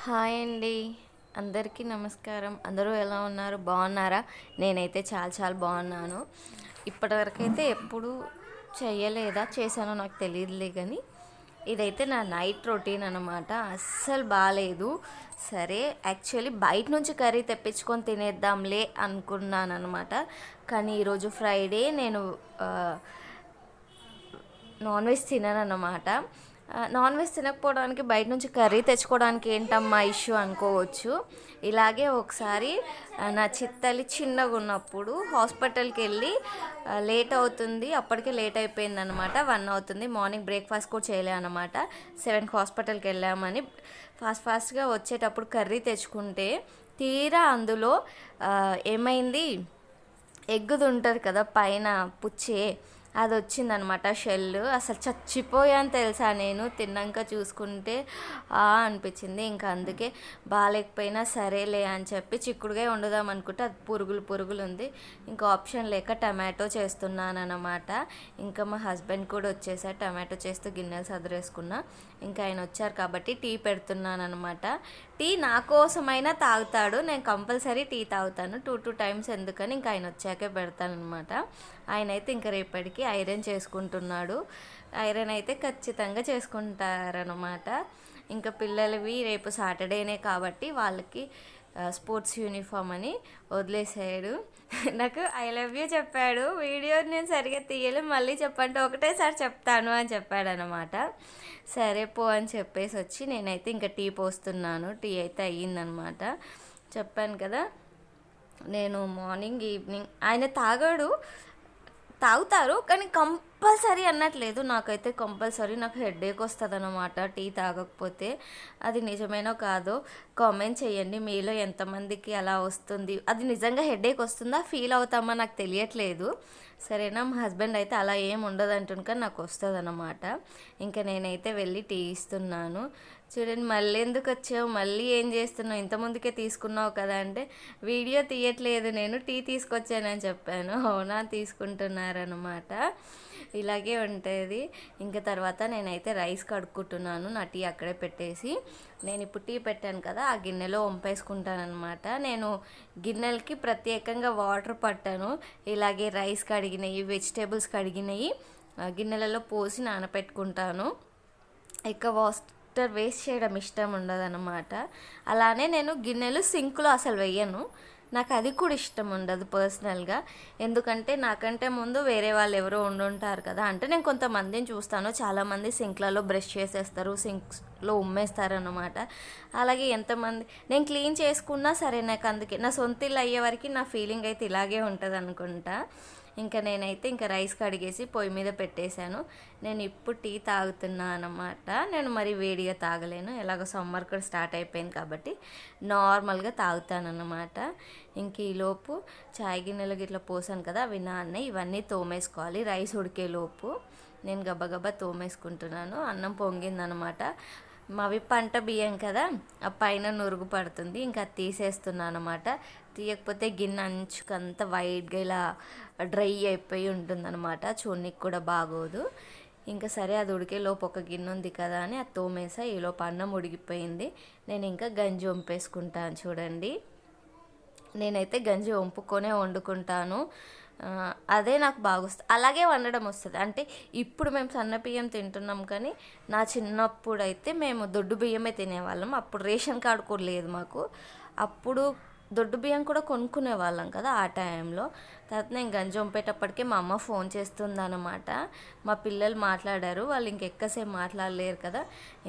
Hi అండి. అందరికీ నమస్కారం. అందరూ ఎలా ఉన్నారు? బాగున్నారా? నేనైతే చాలా చాలా బాగున్నాను. ఇప్పటివరకైతే ఎప్పుడు చేయలేదా, చేశానో నాకు తెలియదులే కానీ ఇదైతే నా నైట్ రొటీన్ అనమాట. అస్సలు బాగాలేదు. సరే, యాక్చువల్లీ బయట నుంచి కర్రీ తెప్పించుకొని తినేద్దాంలే అనుకున్నాను అనమాట. కానీ ఈరోజు ఫ్రైడే, నేను నాన్ వెజ్ తినను అన్నమాట. నాన్ వెజ్ తినకపోవడానికి బయట నుంచి కర్రీ తెచ్చుకోవడానికి ఏంటమ్మా ఇష్యూ అనుకోవచ్చు. ఇలాగే ఒకసారి నా చిత్తలి చిన్నగా ఉన్నప్పుడు హాస్పిటల్కి వెళ్ళి లేట్ అవుతుంది, అప్పటికే లేట్ అయిపోయింది అనమాట. 1 అవుతుంది, మార్నింగ్ బ్రేక్ఫాస్ట్ కూడా చేయలే అనమాట. 7కి హాస్పిటల్కి వెళ్ళామని ఫాస్ట్గా వచ్చేటప్పుడు కర్రీ తెచ్చుకుంటే తీరా అందులో ఏమైంది, ఎగ్గుది ఉంటుంది కదా పైన పుచ్చే, అది వచ్చిందనమాట షెల్. అసలు చచ్చిపోయాను తెలుసా నేను. తిన్నాక చూసుకుంటే అనిపించింది. ఇంకా అందుకే బాగాలేకపోయినా సరేలే అని చెప్పి చిక్కుడుగా వండుదాం అనుకుంటే అది పురుగులు ఉంది. ఇంకా ఆప్షన్ లేక టమాటో చేస్తున్నాను అనమాట. ఇంకా మా హస్బెండ్ కూడా వచ్చేసారు. టమాటో చేస్తూ గిన్నెలు సదిరేసుకున్నా. ఇంకా ఆయన వచ్చారు కాబట్టి టీ పెడుతున్నాను అనమాట. టీ నా కోసమైనా తాగుతాడు, నేను కంపల్సరీ టీ తాగుతాను. 2 టైమ్స్ ఎందుకని ఇంకా ఆయన వచ్చాకే పెడతాను అనమాట. ఆయన అయితే ఇంకా రేపటికి ఐరన్ చేసుకుంటున్నాడు. ఐరన్ అయితే ఖచ్చితంగా చేసుకుంటారనమాట. ఇంకా పిల్లలవి రేపు సాటర్డేనే కాబట్టి వాళ్ళకి స్పోర్ట్స్ యూనిఫామ్ అని వదిలేసాడు. నాకు ఐ లవ్ యూ చెప్పాడు. వీడియో నేను సరిగ్గా తీయలేదు, మళ్ళీ చెప్పంటే ఒకటేసారి చెప్తాను అని చెప్పాడు అనమాట. సరే పో అని చెప్పేసి వచ్చి నేనైతే ఇంకా టీ పోస్తున్నాను. టీ అయితే అయ్యిందనమాట. చెప్పాను కదా, నేను మార్నింగ్ ఈవినింగ్, ఆయన తాగుతారు కానీ కంపల్సరీ అన్నట్లేదు. నాకైతే కంపల్సరీ నాకు హెడేక్ వస్తుంది అనమాట టీ తాగకపోతే. అది నిజమేనో కాదో కామెంట్ చేయండి. మీలో ఎంతమందికి అలా వస్తుంది, అది నిజంగా హెడేక్ వస్తుందా, ఫీల్ అవుతామా నాకు తెలియట్లేదు. సరేనా, మా హస్బెండ్ అయితే అలా ఏం ఉండదు అంటున్నా కానీ నాకు వస్తుంది అనమాట. ఇంకా నేనైతే వెళ్ళి టీ ఇస్తున్నాను. చూడండి, మళ్ళీ ఎందుకు వచ్చావు, మళ్ళీ ఏం చేస్తున్నావు, ఇంతకుముందుకే తీసుకున్నావు కదా అంటే వీడియో తీయట్లేదు నేను, టీ తీసుకొచ్చానని చెప్పాను. అవునా, తీసుకుంటున్నారనమాట. ఇలాగే ఉంటుంది. ఇంకా తర్వాత నేనైతే రైస్ కడుక్కుంటున్నాను. నా టీ అక్కడే పెట్టేసి నేను ఇప్పుడు టీ పెట్టాను కదా, ఆ గిన్నెలో వంపేసుకుంటానమాట. నేను గిన్నెలకి ప్రత్యేకంగా వాటర్ పట్టాను. ఇలాగే రైస్ కడిగినవి, వెజిటేబుల్స్ కడిగినవి గిన్నెలలో పోసి నానపెట్టుకుంటాను. ఇక వాటర్ వేస్ట్ చేయడం ఇష్టం ఉండదన్నమాట. అలానే నేను గిన్నెలు సింక్లో అసలు వేయను. నాకు అది కూడా ఇష్టం ఉండదు పర్సనల్గా. ఎందుకంటే నాకంటే ముందు వేరే వాళ్ళు ఎవరో ఉండుంటారు కదా. అంటే నేను కొంతమందిని చూస్తాను, చాలామంది సింక్లలో బ్రష్ చేసేస్తారు, సింక్లో ఉమ్మేస్తారు అనమాట. అలాగే ఎంతమంది నేను క్లీన్ చేసుకున్నా సరే, నాకు అందుకే నా సొంత ఇల్లు అయ్యే వరకు నా ఫీలింగ్ అయితే ఇలాగే ఉంటుంది అనుకుంటా. ఇంకా నేనైతే ఇంకా రైస్ కడిగేసి పొయ్యి మీద పెట్టేశాను. నేను ఇప్పుడు టీ తాగుతున్నా అనమాట. నేను మరి వేడిగా తాగలేను, ఎలాగో సమ్మర్ కూడా స్టార్ట్ అయిపోయింది కాబట్టి నార్మల్గా తాగుతానన్నమాట. ఇంక ఈలోపు చాయ్ గిన్నెలు గిట్లా పోసాను కదా, అవి నాన్నయ్య, ఇవన్నీ తోమేసుకోవాలి. రైస్ ఉడికేలోపు నేను గబగబా తోమేసుకుంటున్నాను. అన్నం పొంగిందనమాట. మావి పంట బియ్యం కదా, ఆ పైన నురుగు పడుతుంది. ఇంకా తీసేస్తున్నాను అనమాట. తీయకపోతే గిన్నె అంచుకంతా వైట్గా ఇలా డ్రై అయిపోయి ఉంటుందన్నమాట. చూడనికి కూడా బాగోదు. ఇంకా సరే, అది ఉడికే లోపు ఒక గిన్నె ఉంది కదా అని అది తోమేసా. ఈలోపు అన్నం ఉడికిపోయింది. నేను ఇంకా గంజి వంపేసుకుంటాను. చూడండి, నేనైతే గంజి వంపుకొనే వండుకుంటాను. అదే నాకు బాగా వస్తుంది, అలాగే వండడం వస్తుంది. అంటే ఇప్పుడు మేము సన్న బియ్యం తింటున్నాం కానీ నా చిన్నప్పుడు అయితే మేము దొడ్డు బియ్యమే తినేవాళ్ళం. అప్పుడు రేషన్ కార్డు కూడా లేదు మాకు. అప్పుడు దొడ్డు బియ్యం కూడా కొనుక్కునే వాళ్ళం కదా ఆ టైంలో. తర్వాత నేను గంజి వంపేటప్పటికే మా అమ్మ ఫోన్ చేస్తుందన్నమాట. మా పిల్లలు మాట్లాడారు, వాళ్ళు ఇంకెక్కసేపు మాట్లాడలేరు కదా.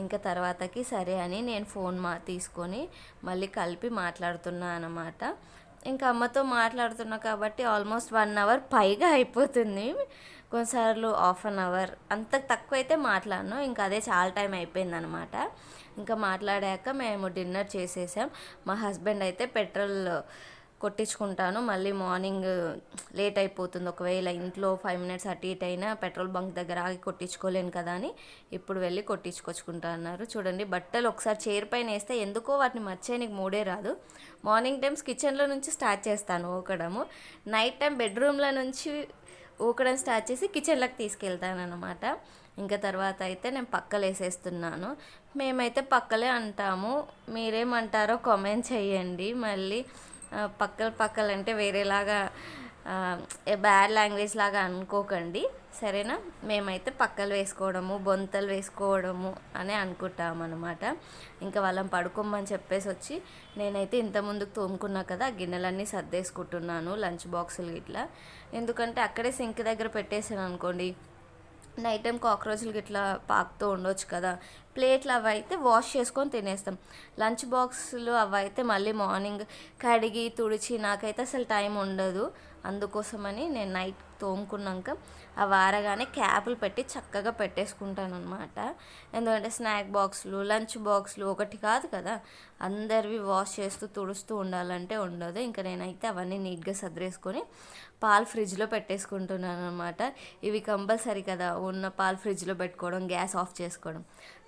ఇంకా తర్వాతకి సరే అని నేను ఫోన్ తీసుకొని మళ్ళీ కలిపి మాట్లాడుతున్నా అనమాట. ఇంకా అమ్మతో మాట్లాడుతున్నా కాబట్టి ఆల్మోస్ట్ 1 అవర్ పైగా అయిపోతుంది. కొన్నిసార్లు హాఫ్ అన్ అవర్, అంత తక్కువ అయితే మాట్లాడను. ఇంకా అదే చాలా టైం అయిపోయిందనమాట. ఇంకా మాట్లాడాక మేము డిన్నర్ చేసేసాం. మా హస్బెండ్ అయితే పెట్రోల్ కొట్టించుకుంటాను, మళ్ళీ మార్నింగ్ లేట్ అయిపోతుంది, ఒకవేళ ఇంట్లో 5 మినిట్స్ అటు ఇటు అయినా పెట్రోల్ బంక్ దగ్గర ఆగి కొట్టించుకోలేను కదా అని ఇప్పుడు వెళ్ళి కొట్టించుకొచ్చుకుంటా అన్నారు. చూడండి, బట్టలు ఒకసారి చైర్ పైన వేస్తే ఎందుకో వాటిని మర్చేయనికి మూడే రాదు. మార్నింగ్ టైమ్స్ కిచెన్లో నుంచి స్టార్ట్ చేస్తాను ఊకడము, నైట్ టైం బెడ్రూమ్లో నుంచి ఊకడం స్టార్ట్ చేసి కిచెన్లోకి తీసుకెళ్తాను అనమాట. ఇంకా తర్వాత అయితే నేను పక్కలు వేసేస్తున్నాను. మేమైతే పక్కలే అంటాము, మీరేమంటారో కామెంట్ చేయండి. మళ్ళీ పక్కలు అంటే వేరేలాగా బ్యాడ్ లాంగ్వేజ్ లాగా అనుకోకండి, సరేనా? మేమైతే పక్కలు వేసుకోవడము, బొంతలు వేసుకోవడము అని అనుకుంటాం అనమాట. ఇంకా వాళ్ళని పడుకోమని చెప్పేసి వచ్చి నేనైతే ఇంత ముందుకు తోముకున్నా కదా, గిన్నెలన్నీ సర్దేసుకుంటున్నాను, లంచ్ బాక్సులు ఇట్లా. ఎందుకంటే అక్కడే సింక్ దగ్గర పెట్టేసాను అనుకోండి, నైట్ టైం కాక్రోచ్లు ఇట్లా పాకుతూ ఉండొచ్చు కదా. ప్లేట్లు అవి అయితే వాష్ చేసుకొని తినేస్తాం. లంచ్ బాక్సులు అవి అయితే మళ్ళీ మార్నింగ్ కడిగి తుడిచి నాకైతే అసలు టైం ఉండదు. అందుకోసమని నేను నైట్ తోముకున్నాక ఆ వారగానే క్యాపులు పెట్టి చక్కగా పెట్టేసుకుంటాను అనమాట. ఎందుకంటే స్నాక్ బాక్సులు, లంచ్ బాక్సులు ఒకటి కాదు కదా, అందరివి వాష్ చేస్తూ తుడుస్తూ ఉండాలంటే ఉండదు. ఇంకా నేనైతే అవన్నీ నీట్గా సర్దేసుకొని పాలు ఫ్రిడ్జ్లో పెట్టేసుకుంటున్నాను అనమాట. ఇవి కంపల్సరీ కదా, ఉన్న పాలు ఫ్రిడ్జ్లో పెట్టుకోవడం, గ్యాస్ ఆఫ్ చేసుకోవడం.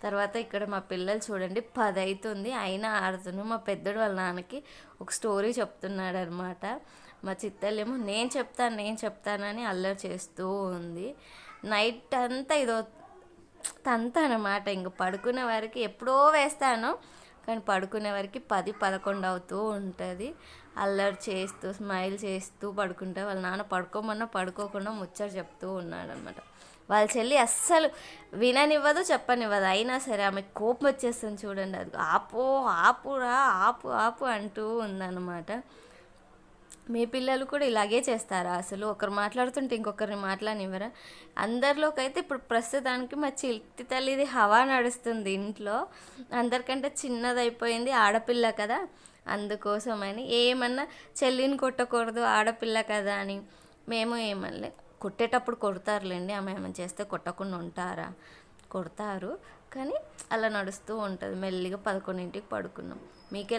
తర్వాత ఇక్కడ మా పిల్లలు చూడండి 10 అవుతుంది అయినా ఆడుతున్నాను. మా పెద్దోడు వాళ్ళ నాన్నకి ఒక స్టోరీ చెప్తున్నాడు అనమాట. మా చిత్తలేమో నేను చెప్తానని అల్లరి చేస్తూ ఉంది. నైట్ అంతా ఇదో తంత అనమాట. ఇంక పడుకునే వరకు ఎప్పుడో వేస్తాను, కానీ పడుకునే వరకు 10-11 అవుతూ ఉంటుంది. అల్లరి చేస్తూ స్మైల్ చేస్తూ పడుకుంటే వాళ్ళ నాన్న పడుకోమన్నా పడుకోకుండా ముచ్చట చెప్తూ ఉన్నాడు అనమాట. వాళ్ళ చెల్లి అస్సలు విననివ్వదు, చెప్పనివ్వదు. అయినా సరే ఆమె కోపం వచ్చేస్తుంది చూడండి, అది ఆపురా ఆపు అంటూ ఉందన్నమాట. మీ పిల్లలు కూడా ఇలాగే చేస్తారా? అసలు ఒకరు మాట్లాడుతుంటే ఇంకొకరిని మాట్లాడనివ్వరా? అందరిలోకి అయితే ఇప్పుడు ప్రస్తుతానికి మా చిట్టి తల్లిది హవా నడుస్తుంది ఇంట్లో. అందరికంటే చిన్నదైపోయింది, ఆడపిల్ల కదా, అందుకోసమని ఏమన్నా చెల్లిని కొట్టకూడదు ఆడపిల్ల కదా అని మేము ఏమనలే. కొట్టేటప్పుడు కొడతారులేండి, ఆమె ఏమైనా చేస్తే కొట్టకుండా ఉంటారా? కొడతారు, కానీ అలా నడుస్తూ ఉంటుంది. మెల్లిగా 11ంటికి పడుకున్నాం. మీకే